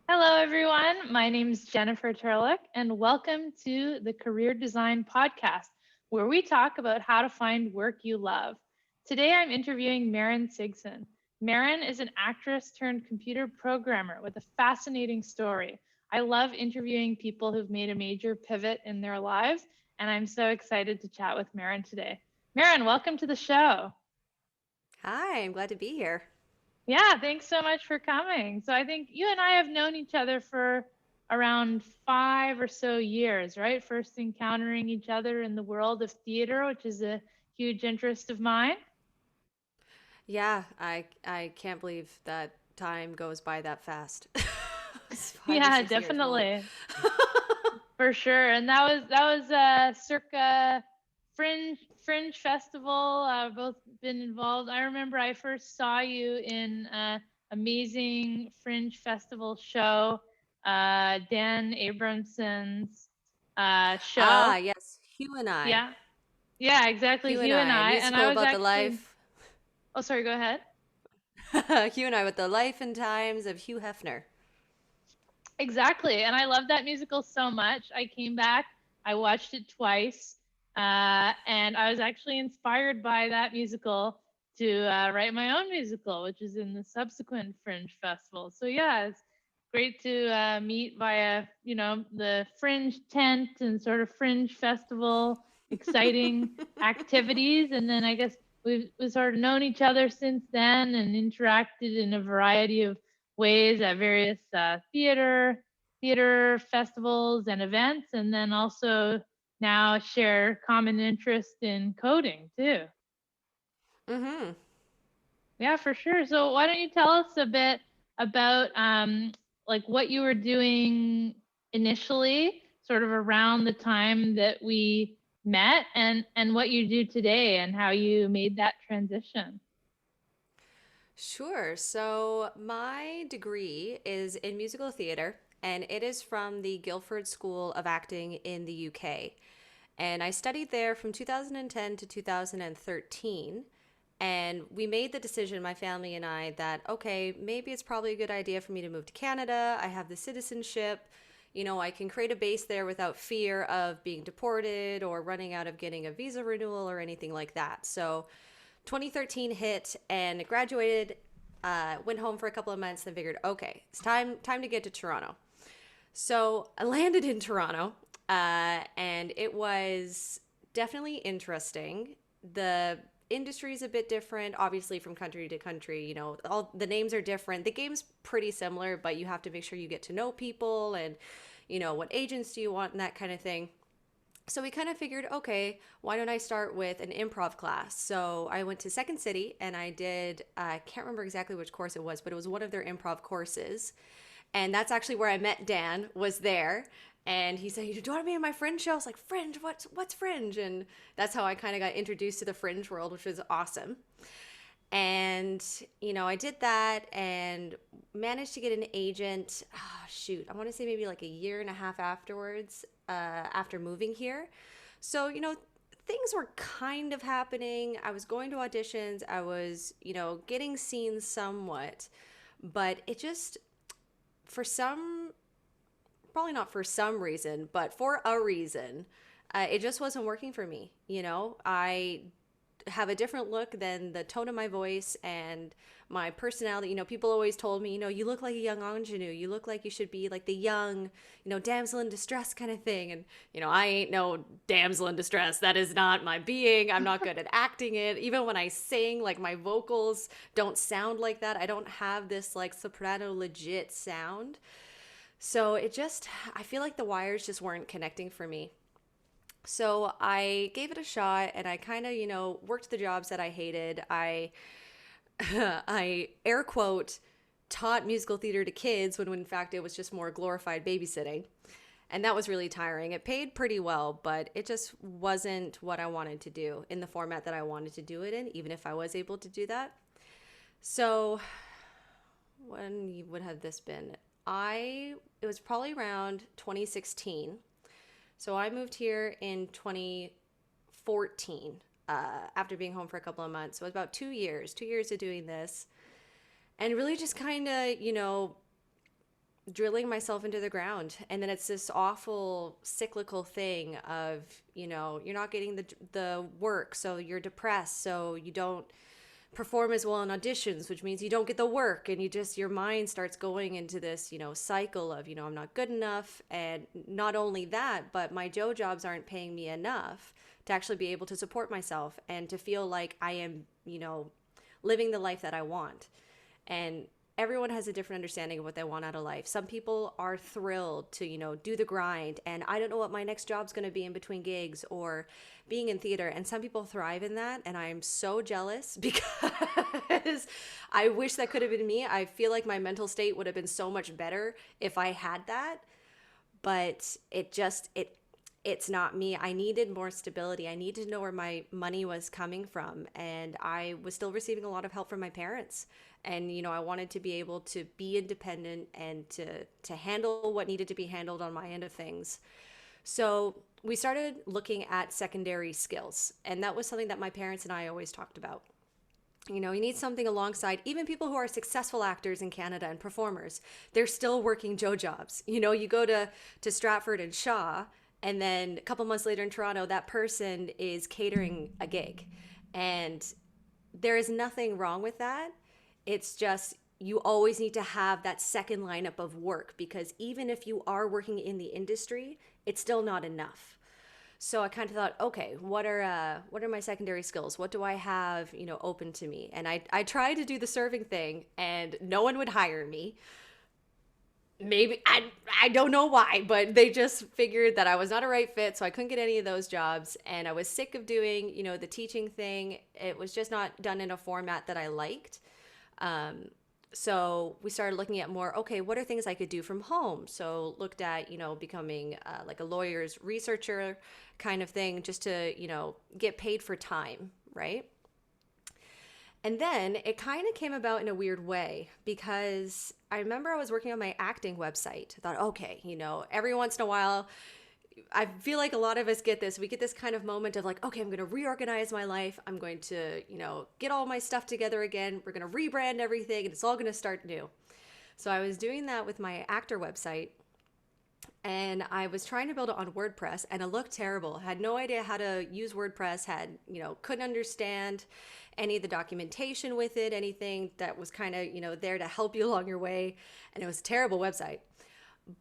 Hello, everyone. My name is Jennifer Turlick, and welcome to the Career Design Podcast, where we talk about how to find work you love. Today, I'm interviewing Maren Sigson. Maren is an actress turned computer programmer with a fascinating story. I love interviewing people who've made a major pivot in their lives, and I'm so excited to chat with Maren today. Maren, welcome to the show. Hi, I'm glad to be here. Yeah, thanks so much for coming. So I think you and I have known each other for around 5 or so years, right? First encountering each other in the world of theater, which is a huge interest of mine. Yeah, I can't believe that time goes by that fast. It's five or Yeah, six years. Whoa. definitely. For sure. And that was circa Fringe Festival. Both been involved. I remember I first saw you in amazing Fringe Festival show, Dan Abramson's show. Yes, Hugh and I. Yeah. Yeah, exactly. Hugh and Hugh and I, a I. And musical I was about the actually, life. oh, sorry, go ahead. Hugh and I with the life and times of Hugh Hefner. Exactly. And I love that musical so much. I came back, I watched it twice, and I was actually inspired by that musical to write my own musical, which is in the subsequent Fringe Festival. So, yeah, it's great to meet via, the Fringe tent and sort of Fringe Festival exciting activities. And then I guess we've sort of known each other since then and interacted in a variety of ways at various theater festivals and events, and then also now share common interest in coding too. Mm-hmm. Yeah, for sure. So why don't you tell us a bit about like what you were doing initially, sort of around the time that we met, and what you do today and how you made that transition. Sure. So my degree is in musical theater, and it is from the Guildford School of Acting in the UK. And I studied there from 2010 to 2013. And we made the decision, my family and I, that, okay, maybe it's probably a good idea for me to move to Canada. I have the citizenship. I can create a base there without fear of being deported or running out of getting a visa renewal or anything like that. So 2013 hit and graduated, went home for a couple of months, then figured, okay, it's time to get to Toronto. So I landed in Toronto, and it was definitely interesting. The industry is a bit different, obviously, from country to country. All the names are different. The game's pretty similar, but you have to make sure you get to know people and, what agents do you want and that kind of thing. So we kind of figured, okay, why don't I start with an improv class? So I went to Second City and I did, I can't remember exactly which course it was, but it was one of their improv courses. And that's actually where I met Dan, was there. And he said, "Do you want to be in my Fringe show?" I was like, "Fringe? What's Fringe?" And that's how I kind of got introduced to the Fringe world, which was awesome. And, I did that and managed to get an agent. Oh, shoot, I want to say maybe like a year and a half afterwards, after moving here. So, things were kind of happening. I was going to auditions, I was, getting seen somewhat, but it just, for some, probably not for some reason, but for a reason, it just wasn't working for me. I have a different look than the tone of my voice and my personality. People always told me, you look like a young ingenue. You look like you should be like the young, damsel in distress kind of thing. And, I ain't no damsel in distress. That is not my being. I'm not good at acting it. Even when I sing, like my vocals don't sound like that. I don't have this like soprano legit sound. So I feel like the wires just weren't connecting for me. So I gave it a shot and I kind of, worked the jobs that I hated. I air quote taught musical theater to kids when in fact it was just more glorified babysitting. And that was really tiring. It paid pretty well, but it just wasn't what I wanted to do in the format that I wanted to do it in, even if I was able to do that. So when would have this been? It was probably around 2016. So I moved here in 2014, after being home for a couple of months. So it was about 2 years of doing this. And really just kind of, drilling myself into the ground. And then it's this awful cyclical thing of, you're not getting the work, so you're depressed, so you don't perform as well in auditions, which means you don't get the work, and your mind starts going into this, cycle of, I'm not good enough. And not only that, but my jobs aren't paying me enough to actually be able to support myself and to feel like I am, living the life that I want. And everyone has a different understanding of what they want out of life. Some people are thrilled to, do the grind, and I don't know what my next job's going to be in between gigs or being in theater. And some people thrive in that, and I'm so jealous because I wish that could have been me. I feel like my mental state would have been so much better if I had that, but it's not me. I needed more stability. I needed to know where my money was coming from. And I was still receiving a lot of help from my parents. And, I wanted to be able to be independent and to handle what needed to be handled on my end of things. So we started looking at secondary skills. And that was something that my parents and I always talked about. You need something alongside even people who are successful actors in Canada and performers. They're still working jobs. You go to Stratford and Shaw, and then a couple months later in Toronto, that person is catering a gig. And there is nothing wrong with that. It's just you always need to have that second lineup of work, because even if you are working in the industry, it's still not enough. So I kind of thought, okay, what are my secondary skills? What do I have, open to me? And I tried to do the serving thing, and no one would hire me. Maybe I don't know why, but they just figured that I was not a right fit, so I couldn't get any of those jobs. And I was sick of doing, the teaching thing. It was just not done in a format that I liked. So we started looking at more, okay, what are things I could do from home? So looked at, becoming like a lawyer's researcher kind of thing, just to, get paid for time, right? And then it kind of came about in a weird way, because I remember I was working on my acting website. I thought, okay, every once in a while, I feel like a lot of us get this. We get this kind of moment of like, okay, I'm going to reorganize my life. I'm going to, get all my stuff together again. We're going to rebrand everything, and it's all going to start new. So I was doing that with my actor website, and I was trying to build it on WordPress, and it looked terrible. Had no idea how to use WordPress, couldn't understand any of the documentation with it, anything that was kind of, there to help you along your way. And it was a terrible website.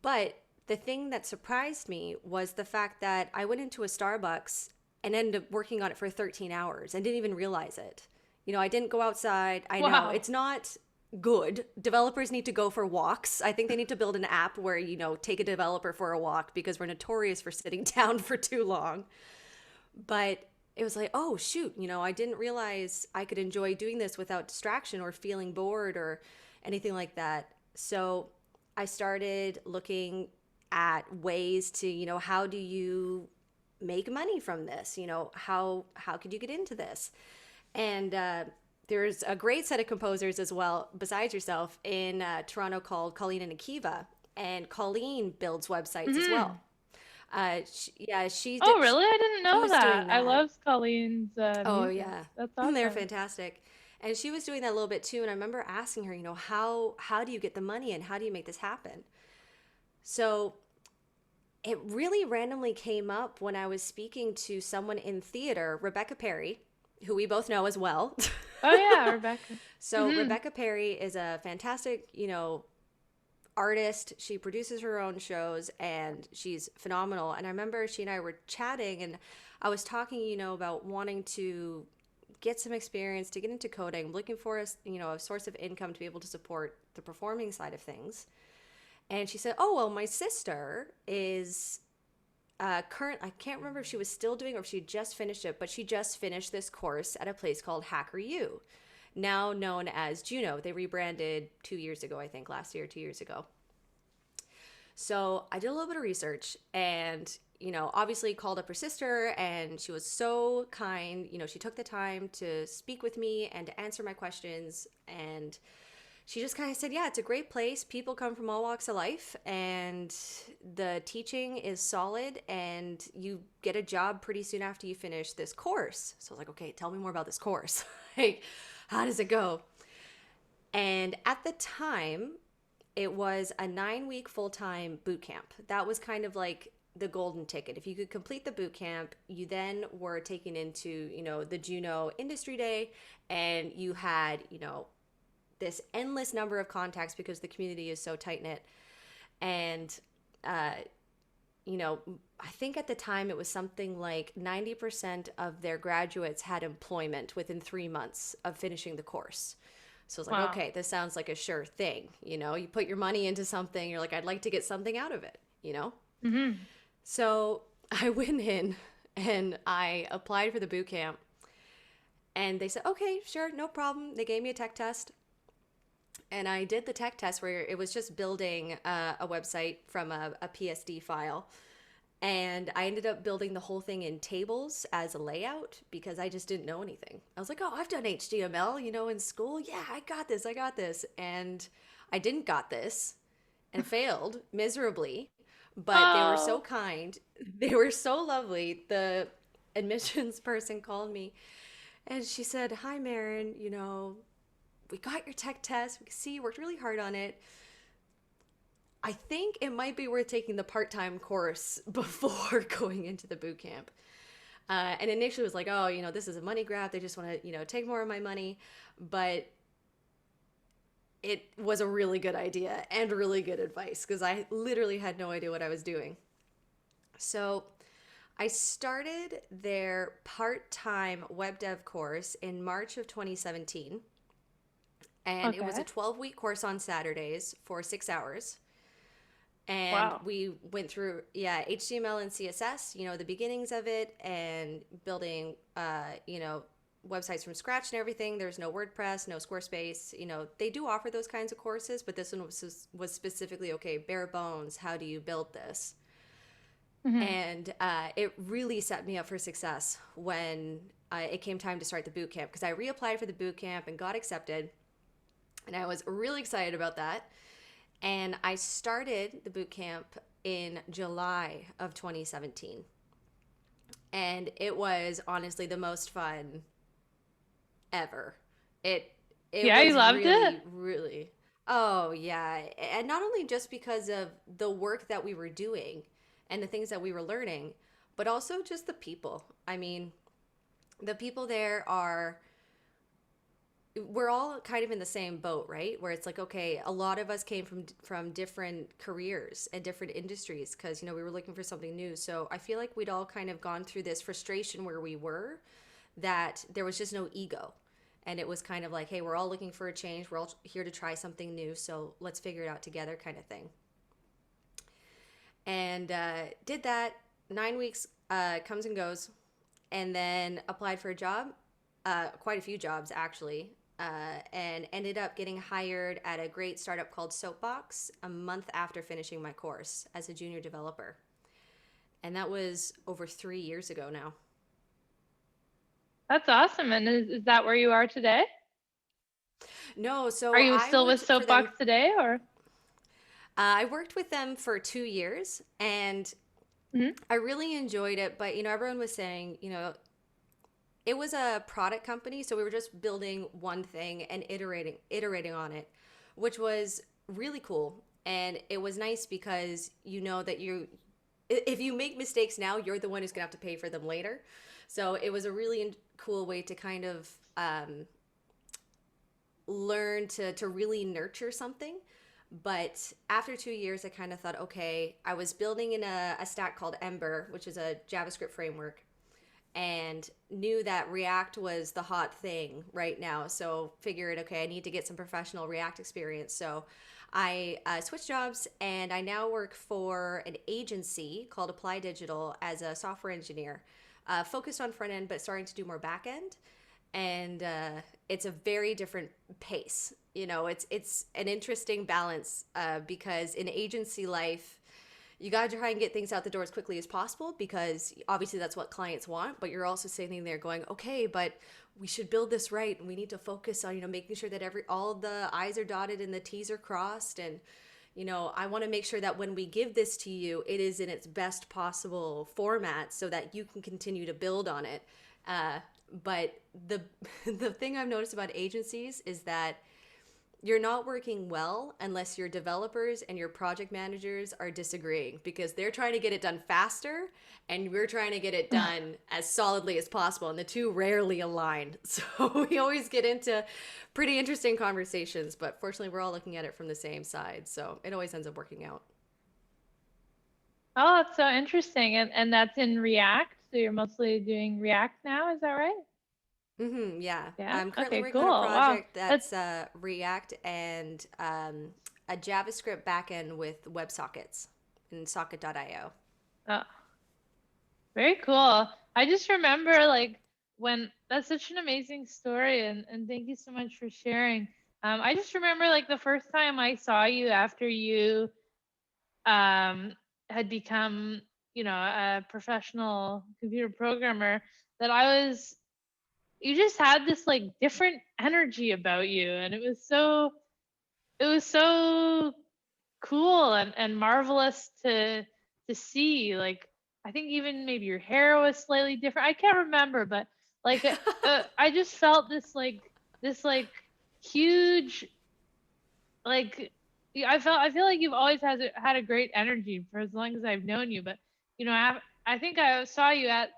But the thing that surprised me was the fact that I went into a Starbucks and ended up working on it for 13 hours and didn't even realize it. I didn't go outside. I know Wow. it's not good. Developers need to go for walks. I think they need to build an app where, take a developer for a walk, because we're notorious for sitting down for too long. But it was like, oh, shoot, I didn't realize I could enjoy doing this without distraction or feeling bored or anything like that. So I started looking at ways to, how do you make money from this? How could you get into this? And there's a great set of composers as well, besides yourself, in Toronto called Colleen and Akiva. And Colleen builds websites as Hmm. well. She Oh, did. really? I didn't She know was that. doing I that. love Colleen's Oh music. yeah, That's they're awesome. fantastic. And she was doing that a little bit too. And I remember asking her, how do you get the money and how do you make this happen? So it really randomly came up when I was speaking to someone in theater, Rebecca Perry, who we both know as well. Oh yeah, Rebecca. So Hmm. Rebecca Perry is a fantastic, artist. She produces her own shows, and she's phenomenal. And I remember she and I were chatting, and I was talking, about wanting to get some experience to get into coding, looking for a source of income to be able to support the performing side of things. And she said, "Oh well, my sister is current. I can't remember if she was still doing or if she just finished it, but she just finished this course at a place called Hacker U, now known as Juno. They rebranded 2 years ago, I think, last year, 2 years ago. So I did a little bit of research, and, obviously called up her sister, and she was so kind. She took the time to speak with me and to answer my questions. And she just kind of said, yeah, it's a great place. People come from all walks of life, and the teaching is solid, and you get a job pretty soon after you finish this course. So I was like, okay, tell me more about this course. Like, how does it go? And at the time, it was a 9 week full time boot camp. That was kind of like the golden ticket. If you could complete the boot camp, you then were taken into, the Juno Industry Day, and you had, this endless number of contacts because the community is so tight knit. And, uh, you know, I think at the time it was something like 90% of their graduates had employment within 3 months of finishing the course. So it's like, Wow. okay, this sounds like a sure thing. You put your money into something, you're like, I'd like to get something out of it. Hmm. So I went in and I applied for the boot camp, and they said, okay, sure, no problem. They gave me a tech test. And I did the tech test where it was just building a website from a PSD file. And I ended up building the whole thing in tables as a layout because I just didn't know anything. I was like, oh, I've done HTML, in school. Yeah, I got this. I got this. And I didn't got this and failed miserably. But they were so Oh. kind. They were so lovely. The admissions person called me and she said, hi, Maren, we got your tech test. We can see you worked really hard on it. I think it might be worth taking the part-time course before going into the boot camp. And initially it was like, oh, this is a money grab. They just want to, take more of my money. But it was a really good idea and really good advice because I literally had no idea what I was doing. So I started their part-time web dev course in March of 2017. And it was a Okay. 12-week course on Saturdays for 6 hours. And Wow. we went through, yeah, HTML and CSS, the beginnings of it, and building websites from scratch and everything. There's no WordPress, no Squarespace. They do offer those kinds of courses, but this one was specifically, okay, bare bones, how do you build this? Hmm. And it really set me up for success when it came time to start the boot camp, because I reapplied for the boot camp and got accepted, and I was really excited about that. And I started the boot camp in July of 2017. And it was honestly the most fun ever. It it Yeah, you was loved it? really, really, oh yeah. And not only just because of the work that we were doing and the things that we were learning, but also just the people. I mean, the people there are, we're all kind of in the same boat, right? Where it's like, okay, a lot of us came from different careers and different industries because we were looking for something new. So I feel like we'd all kind of gone through this frustration where we were, that there was just no ego, and it was kind of like, hey, we're all looking for a change. We're all here to try something new, so let's figure it out together, kind of thing. And did that. 9 weeks comes and goes, and then applied for a job, quite a few jobs actually, and ended up getting hired at a great startup called Soapbox a month after finishing my course as a junior developer. And that was over 3 years ago now. That's awesome. And is that where you are today? No, Are so you still with Soapbox today or? I worked with them for 2 years, and Mhm. I really enjoyed it. But everyone was saying, it was a product company, so we were just building one thing and iterating on it, which was really cool. And it was nice because that if you make mistakes now, you're the one who's gonna have to pay for them later. So it was a really cool way to kind of learn to really nurture something. But after 2 years, I kind of thought, okay, I was building in a stack called Ember, which is a JavaScript framework, and knew that React was the hot thing right now. So figured, okay, I need to get some professional React experience. So I switched jobs, and I now work for an agency called Apply Digital as a software engineer, focused on front end, but starting to do more back end. And it's a very different pace. It's an interesting balance because in agency life, you got to try and get things out the door as quickly as possible because obviously that's what clients want, but you're also sitting there going, okay, but we should build this right, and we need to focus on making sure that all the i's are dotted and the t's are crossed. And I want to make sure that when we give this to you, it is in its best possible format so that you can continue to build on it. But the the thing I've noticed about agencies is that you're not working well unless your developers and your project managers are disagreeing, because they're trying to get it done faster and we're trying to get it done as solidly as possible, and the two rarely align. So we always get into pretty interesting conversations, but fortunately we're all looking at it from the same side, so it always ends up working out. Oh, that's so interesting. And that's in React. So you're mostly doing React now, is that right? Yeah, Yeah. I'm currently Okay, working cool. on a Wow. project That's that's React and a JavaScript backend with WebSockets in socket.io. uh, very cool. I just remember like when that's such an amazing story, and thank you so much for sharing. I just remember like the first time I saw you after you um had become, a professional computer programmer, that I was you just had this like different energy about you, and it was so cool and marvelous to see. Like, I think even maybe your hair was slightly different. I can't remember, but like I just felt this like huge, like, yeah, I feel like you've always had a great energy for as long as I've known you. But I think I saw you at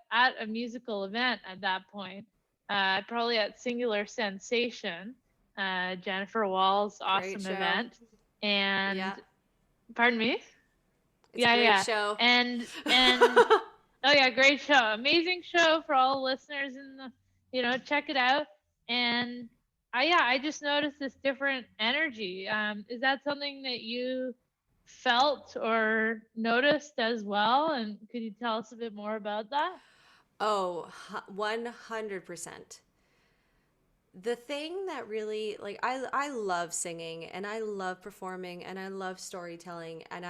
a musical event at that point, probably at Singular Sensation, Jennifer Wall's Great awesome show. event. And Yeah, pardon me. it's a Yeah, great yeah. show. And oh yeah, great show. Amazing show for all the listeners in the, check it out. And I just noticed this different energy. Is that something that you felt or noticed as well? And could you tell us a bit more about that? Oh, 100%. The thing that really, like, I love singing and I love performing and I love storytelling, and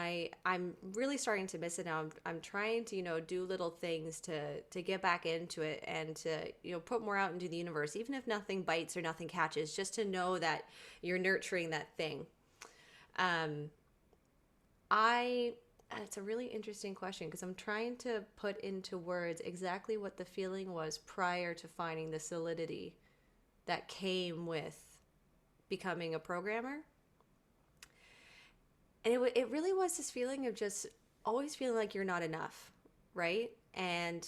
I'm really starting to miss it now. I'm trying to, do little things to get back into it and to, put more out into the universe, even if nothing bites or nothing catches, just to know that you're nurturing that thing. Um, I it's a really interesting question because I'm trying to put into words exactly what the feeling was prior to finding the solidity that came with becoming a programmer. And it really was this feeling of just always feeling like you're not enough, right? And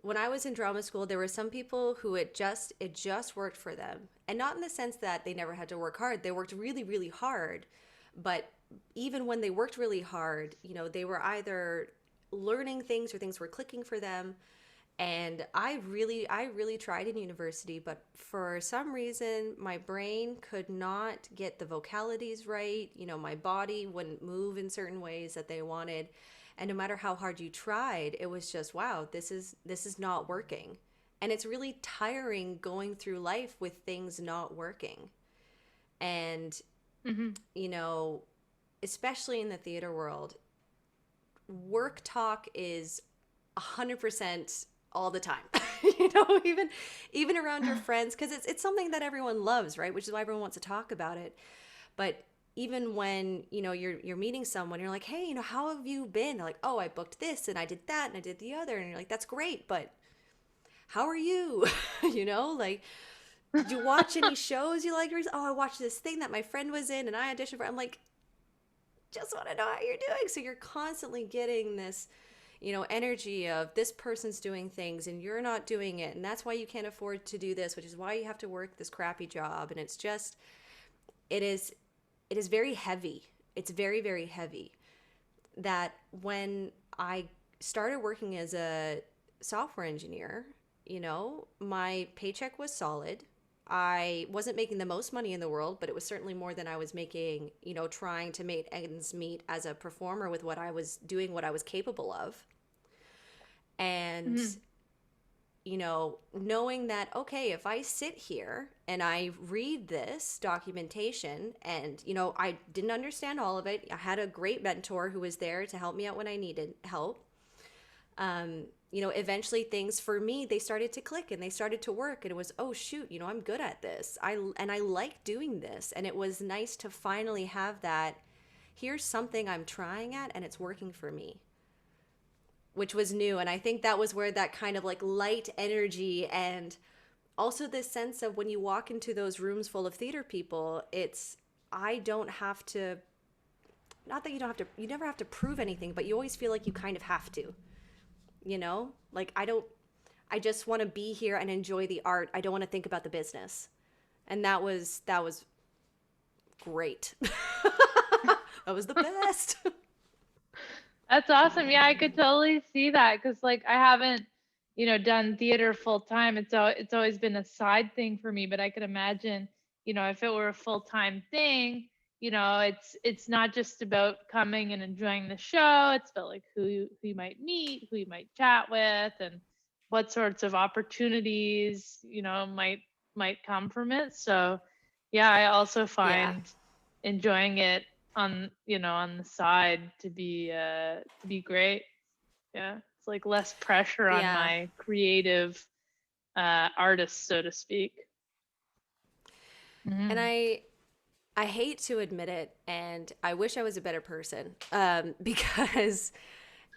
when I was in drama school, there were some people who it just worked for them. And not in the sense that they never had to work hard. They worked really, really hard. But even when they worked really hard, they were either learning things or things were clicking for them. And I really tried in university, but for some reason my brain could not get the vocalities right. My body wouldn't move in certain ways that they wanted. And no matter how hard you tried, it was just, wow, this is not working. And it's really tiring going through life with things not working. And Hmm. you know, especially in the theater world, work talk is 100% all the time. Even around your friends, because it's something that everyone loves, right? Which is why everyone wants to talk about it. But even when you're meeting someone, you're like, hey, how have you been? They're like, oh, I booked this and I did that and I did the other, and you're like, that's great, but how are you? Like, did you watch any shows you liked? Oh, I watched this thing that my friend was in and I auditioned for. I'm like, just want to know how you're doing. So you're constantly getting this, energy of this person's doing things and you're not doing it. And that's why you can't afford to do this, which is why you have to work this crappy job. And it's just, it is, it is very heavy. It's very, very heavy. That when I started working as a software engineer, my paycheck was solid. I wasn't making the most money in the world, but it was certainly more than I was making, trying to make ends meet as a performer with what I was doing, what I was capable of. And, Hmm. knowing that, okay, if I sit here and I read this documentation and, I didn't understand all of it, I had a great mentor who was there to help me out when I needed help. Eventually things for me, they started to click and they started to work, and it was, oh shoot, I'm good at this. I like doing this, and it was nice to finally have that. Here's something I'm trying at and it's working for me, which was new. And I think that was where that kind of like light energy, and also this sense of when you walk into those rooms full of theater people, it's I don't have to, not that you don't have to, you never have to prove anything, but you always feel like you kind of have to, you know? Like, I just want to be here and enjoy the art. I don't want to think about the business. And that was great. That was the best. That's awesome. Yeah, I could totally see that because like I haven't, done theater full time. It's always been a side thing for me, but I could imagine, if it were a full-time thing, it's not just about coming and enjoying the show. It's about like who you might meet, who you might chat with, and what sorts of opportunities, might come from it. So, yeah, I also Yeah. find enjoying it on the side to be great. Yeah, it's like less pressure on Yeah. my creative artist, so to speak. And Hmm. I hate to admit it, and I wish I was a better person, because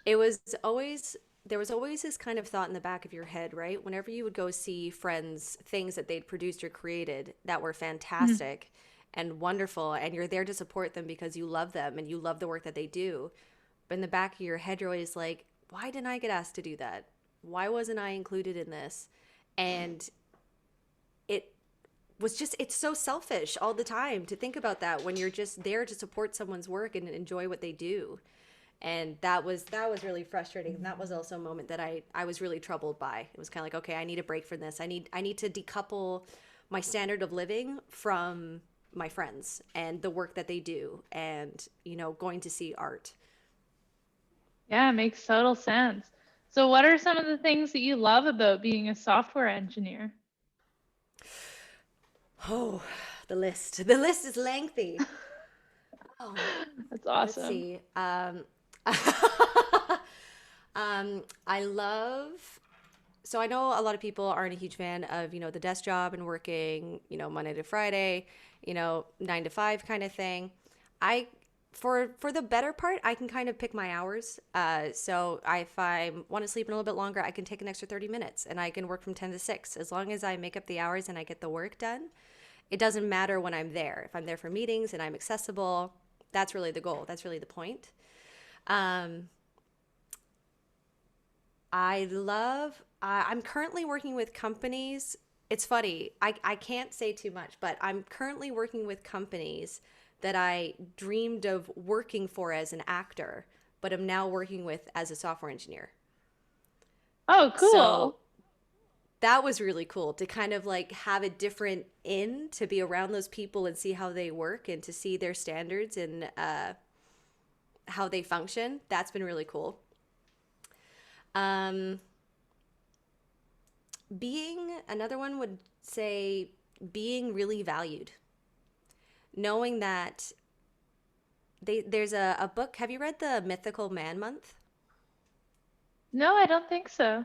it was always there was always this kind of thought in the back of your head, right? Whenever you would go see friends, things that they'd produced or created that were fantastic and wonderful, and you're there to support them because you love them and you love the work that they do. But in the back of your head, you're always like, why didn't I get asked to do that? Why wasn't I included in this? And it was just, it's so selfish all the time to think about that when you're just there to support someone's work and enjoy what they do. And that was really frustrating, and that was also a moment that I was really troubled by. It was kind of like, okay, I need a break from this. I need to decouple my standard of living from my friends and the work that they do, and going to see art. Yeah, it makes total sense. So, what are some of the things that you love about being a software engineer? Oh, the list is lengthy. Oh, That's let's awesome. see. I love. So I know a lot of people aren't a huge fan of the desk job and working Monday to Friday, 9 to 5 kind of thing. I for the better part, I can kind of pick my hours. So if I want to sleep in a little bit longer, I can take an extra 30 minutes and I can work from 10 to 6 as long as I make up the hours and I get the work done. It doesn't matter when I'm there. If I'm there for meetings and I'm accessible, that's really the goal. That's really the point. Um, I'm currently working with companies. It's funny. I can't say too much, but I'm currently working with companies that I dreamed of working for as an actor, but am now working with as a software engineer. Oh, So cool. that was really cool to kind of like have a different in to be around those people and see how they work and to see their standards and how they function. That's been really cool. Um, being another one would say being really valued, knowing that there's a book. Have you read the Mythical Man Month? No, I don't think so.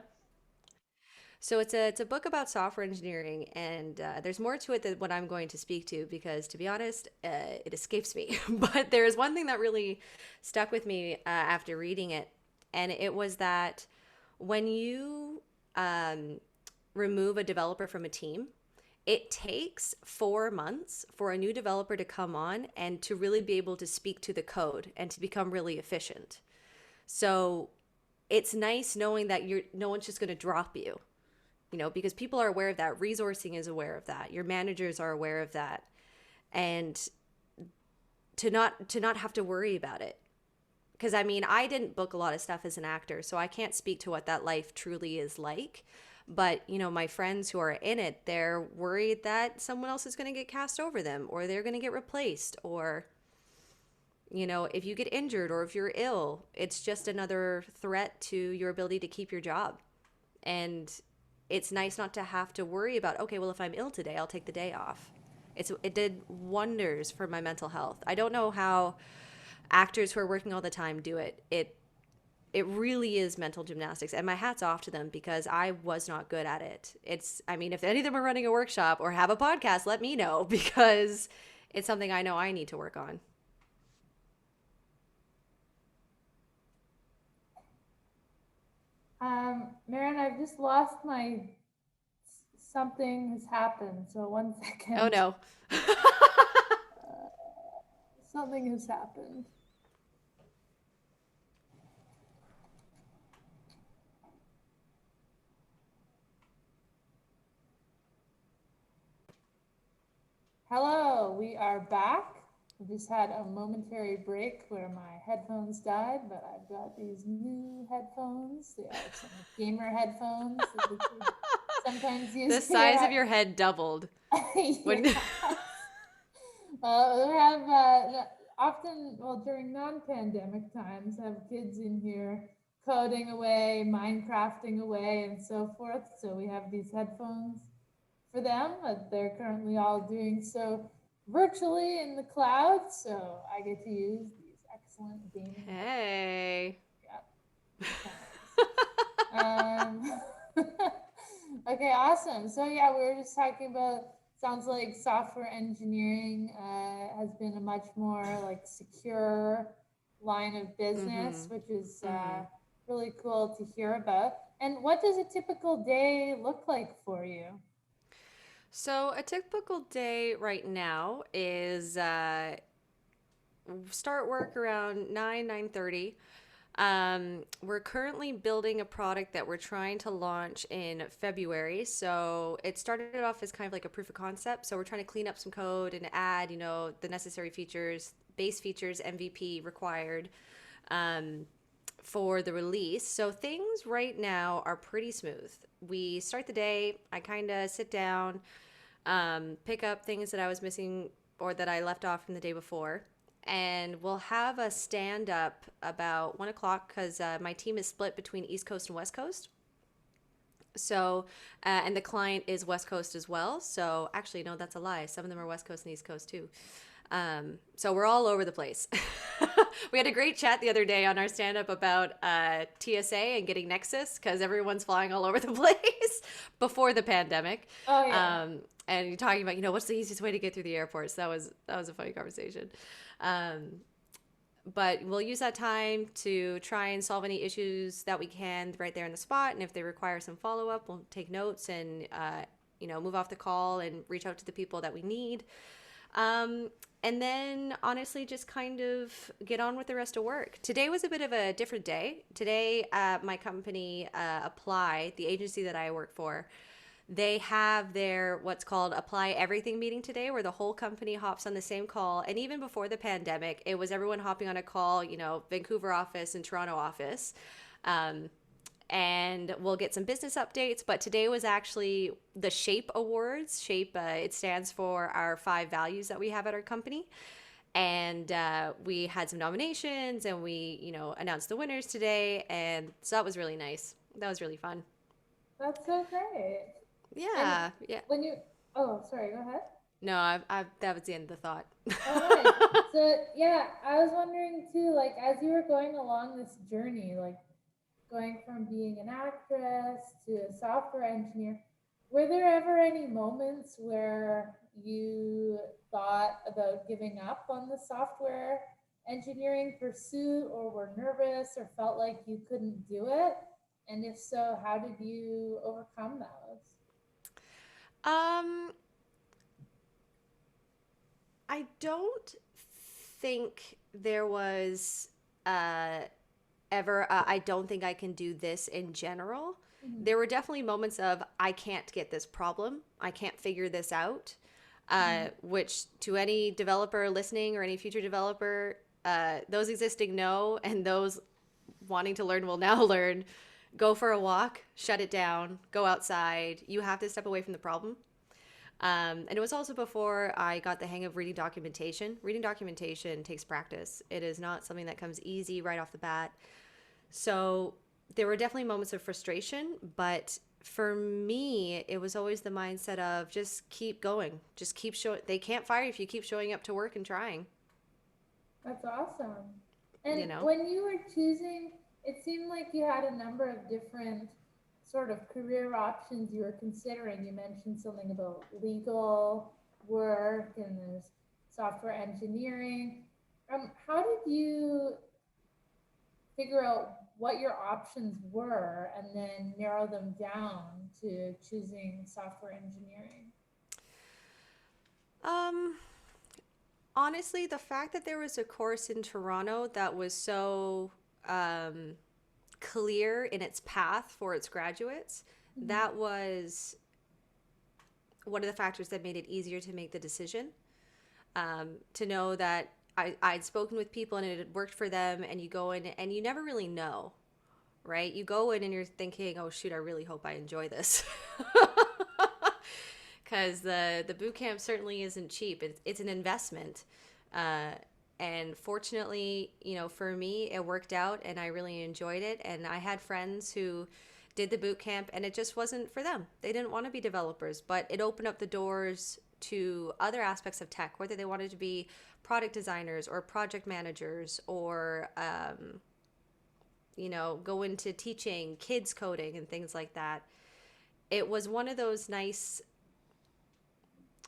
So it's a book about software engineering, and there's more to it than what I'm going to speak to because, to be honest, it escapes me. But there is one thing that really stuck with me after reading it, and it was that when you um, remove a developer from a team, it takes 4 months for a new developer to come on and to really be able to speak to the code and to become really efficient. So it's nice knowing that no one's just going to drop you, because people are aware of that. Resourcing is aware of that. Your managers are aware of that. And to not have to worry about it. Because I mean, I didn't book a lot of stuff as an actor, so I can't speak to what that life truly is like. But, my friends who are in it, they're worried that someone else is going to get cast over them or they're going to get replaced or if you get injured or if you're ill, it's just another threat to your ability to keep your job. And it's nice not to have to worry about, okay, well, if I'm ill today, I'll take the day off. It did wonders for my mental health. I don't know how actors who are working all the time do it. It really is mental gymnastics, and my hat's off to them because I was not good at it. I mean, if any of them are running a workshop or have a podcast, let me know because it's something I know I need to work on. Maren, I've just lost my something has happened. So one Oh second. no. Something has happened. Hello, we are back. We just had a momentary break where my headphones died, but I've got these new headphones. They are some gamer headphones that the kids sometimes use The here size of at. your head doubled when. Yes. We have often, well, during non-pandemic times, have kids in here coding away, Minecrafting away, and so forth. So we have these headphones for them. They're currently all doing so virtually in the cloud. So I get to use these excellent gaming headphones. Hey. Yeah, it's kind of nice. Okay, awesome. So yeah, we were just talking about. Sounds like software engineering has been a much more like secure line of business, Mhm. which is Mhm. really cool to hear about. And what does a typical day look like for you? So a typical day right now is start work around 9:30. We're currently building a product that we're trying to launch in February. So it started off as kind of like a proof of concept. So we're trying to clean up some code and add, the necessary features, base features, MVP required um, for the release. So things right now are pretty smooth. We start the day. I kind of sit down, pick up things that I was missing or that I left off from the day before. And we'll have a stand up about 1 o'clock because my team is split between East Coast and West Coast. So, and the client is West Coast as well. So, actually, no, that's a lie. Some of them are West Coast and East Coast too. So we're all over the place. We had a great chat the other day on our stand up about TSA and getting Nexus because everyone's flying all over the place before the pandemic. Oh yeah. And you're talking about, what's the easiest way to get through the airport. So that was a funny conversation. Um, but we'll use that time to try and solve any issues that we can right there in the spot. And if they require some follow up, we'll take notes and move off the call and reach out to the people that we need. Um, and then honestly, just kind of get on with the rest of work. Today was a bit of a different day. Today, my company, Apply, the agency that I work for, they have their what's called Apply Everything meeting today, where the whole company hops on the same call. And even before the pandemic, it was everyone hopping on a call, Vancouver office and Toronto office. Um, and we'll get some business updates. But today was actually the SHAPE Awards. SHAPE, it stands for our 5 values that we have at our company. And we had some nominations and we, announced the winners today. And so that was really nice. That was really fun. That's so great. And Yeah. Yeah. when you, oh, sorry, go ahead. No, that was the end of the thought. Oh, nice. So yeah, I was wondering too, like as you were going along this journey, like going from being an actress to a software engineer, were there ever any moments where you thought about giving up on the software engineering pursuit or were nervous or felt like you couldn't do it? And if so, how did you overcome those? um, I don't think there was uh, ever I don't think I can do this in general. Mm-hmm. There were definitely moments of I can't get this problem. I can't figure this out. Mm-hmm. Which to any developer listening or any future developer, those existing know, and those wanting to learn will now learn. Go for a walk, shut it down, go outside. You have to step away from the problem. And it was also before I got the hang of reading documentation. Reading documentation takes practice. It is not something that comes easy right off the bat. So there were definitely moments of frustration, but for me, it was always the mindset of just keep going. Just keep showing. They can't fire you if you keep showing up to work and trying, That's awesome. you And know? when you were choosing, it seemed like you had a number of different sort of career options you were considering. You mentioned something about legal work and there's software engineering. How did you figure out what your options were and then narrow them down to choosing software engineering? Um, Honestly, the fact that there was a course in Toronto that was so um, clear in its path for its graduates, Mhm. that was one of the factors that made it easier to make the decision. To know that I'd spoken with people and it had worked for them, and you go in and you never really know, right? You go in and you're thinking, oh, shoot, I really hope I enjoy this. Because the boot camp certainly isn't cheap. It's an investment. Uh, and fortunately, for me, it worked out and I really enjoyed it. And I had friends who did the boot camp and it just wasn't for them. They didn't want to be developers, but it opened up the doors to other aspects of tech, whether they wanted to be product designers or project managers or, go into teaching kids coding and things like that. It was one of those nice.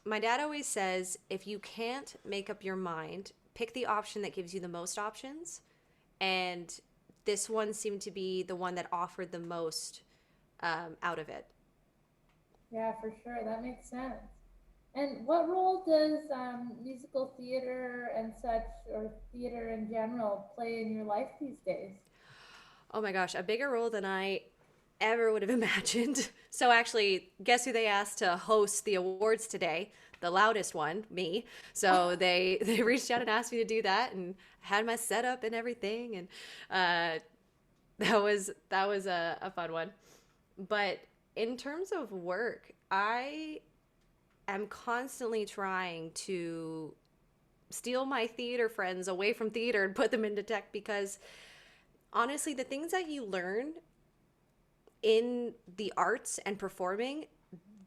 My dad always says if you can't make up your mind, pick the option that gives you the most options. And this one seemed to be the one that offered the most out of it. Yeah, for sure. That makes sense. And what role does musical theater and such, or theater in general, play in your life these days? Oh my gosh, a bigger role than I ever would have imagined. So actually, guess who they asked to host the awards today? The loudest one, me. So they reached out and asked me to do that, and had my setup and everything, and uh, that was a fun one. But in terms of work, I am constantly trying to steal my theater friends away from theater and put them into tech because honestly, the things that you learn in the arts and performing,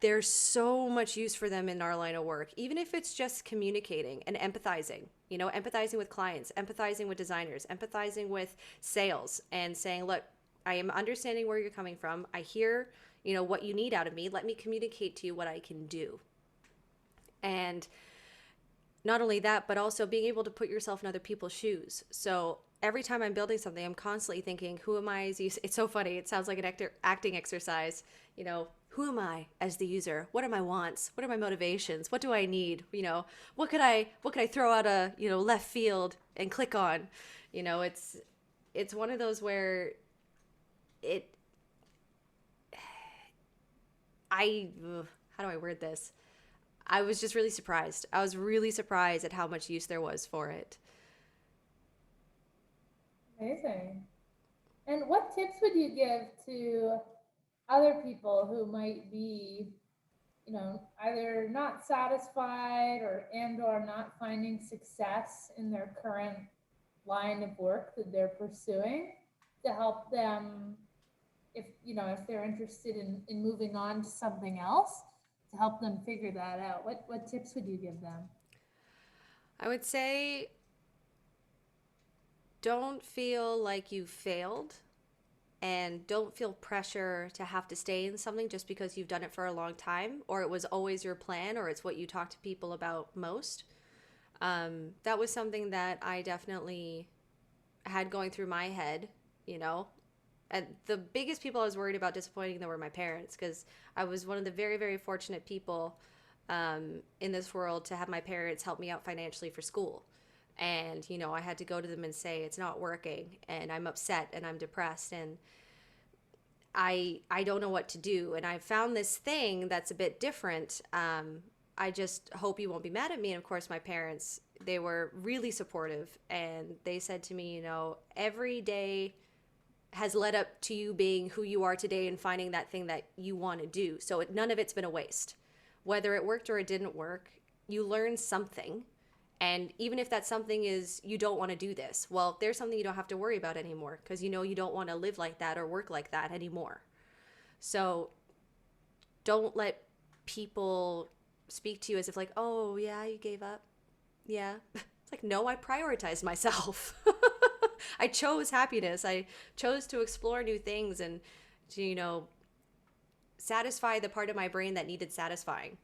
there's so much use for them in our line of work, even if it's just communicating and empathizing, empathizing with clients, empathizing with designers, empathizing with sales, and saying, look, I am understanding where you're coming from. I hear, what you need out of me. Let me communicate to you what I can do. And not only that, but also being able to put yourself in other people's shoes. So every time I'm building something, I'm constantly thinking, who am I as you? It's so funny. It sounds like an acting exercise. Who am I as the user? What are my wants? What are my motivations? What do I need? What could I throw out a left field and click on? It's one of those where it I how do I word this? I was just really surprised. I was really surprised at how much use there was for it. Amazing. And what tips would you give to other people who might be, either not satisfied or not finding success in their current line of work that they're pursuing, to help them, if they're interested in moving on to something else, to help them figure that out? What tips would you give them? I would say don't feel like you failed and don't feel pressure to have to stay in something just because you've done it for a long time or it was always your plan or it's what you talk to people about most. That was something that I definitely had going through my head, you know. And the biggest people I was worried about disappointing them were my parents because I was one of the very, very fortunate people in this world to have my parents help me out financially for school. And, I had to go to them and say, it's not working and I'm upset and I'm depressed and I don't know what to do. And I found this thing that's a bit different. I just hope you won't be mad at me. And of course, my parents, they were really supportive and they said to me, every day has led up to you being who you are today and finding that thing that you want to do. So none of it's been a waste. Whether it worked or it didn't work, you learned something. And even if that something is you don't want to do this, well, there's something you don't have to worry about anymore because you don't want to live like that or work like that anymore. So don't let people speak to you as if like, oh yeah, you gave up. Yeah. It's like, no, I prioritized myself. I chose happiness. I chose to explore new things and to, satisfy the part of my brain that needed satisfying.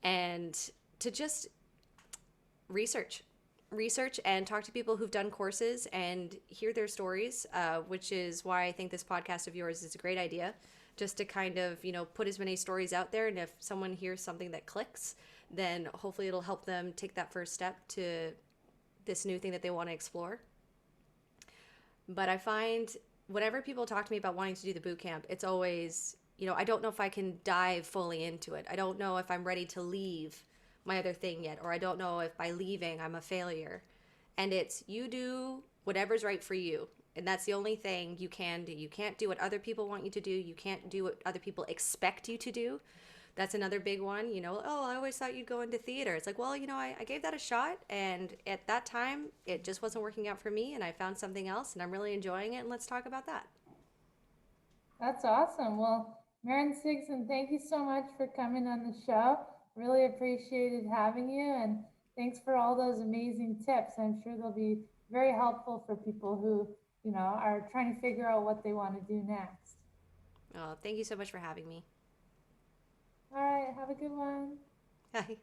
And to just research. Research and talk to people who've done courses and hear their stories, which is why I think this podcast of yours is a great idea. Just to kind of, put as many stories out there. And if someone hears something that clicks, then hopefully it'll help them take that first step to this new thing that they want to explore. But I find whenever people talk to me about wanting to do the boot camp, it's always, I don't know if I can dive fully into it. I don't know if I'm ready to leave my other thing yet, or I don't know if by leaving I'm a failure. And it's you do whatever's right for you. And that's the only thing you can do. You can't do what other people want you to do. You can't do what other people expect you to do. That's another big one. Oh, I always thought you'd go into theater. It's like, well, I gave that a shot. And at that time, it just wasn't working out for me. And I found something else and I'm really enjoying it. And let's talk about that. That's awesome. Well, Maren Sigson, thank you so much for coming on the show. Really appreciated having you, and thanks for all those amazing tips. I'm sure they'll be very helpful for people who, are trying to figure out what they want to do next. Oh, thank you so much for having me. All right, have a good one. Bye.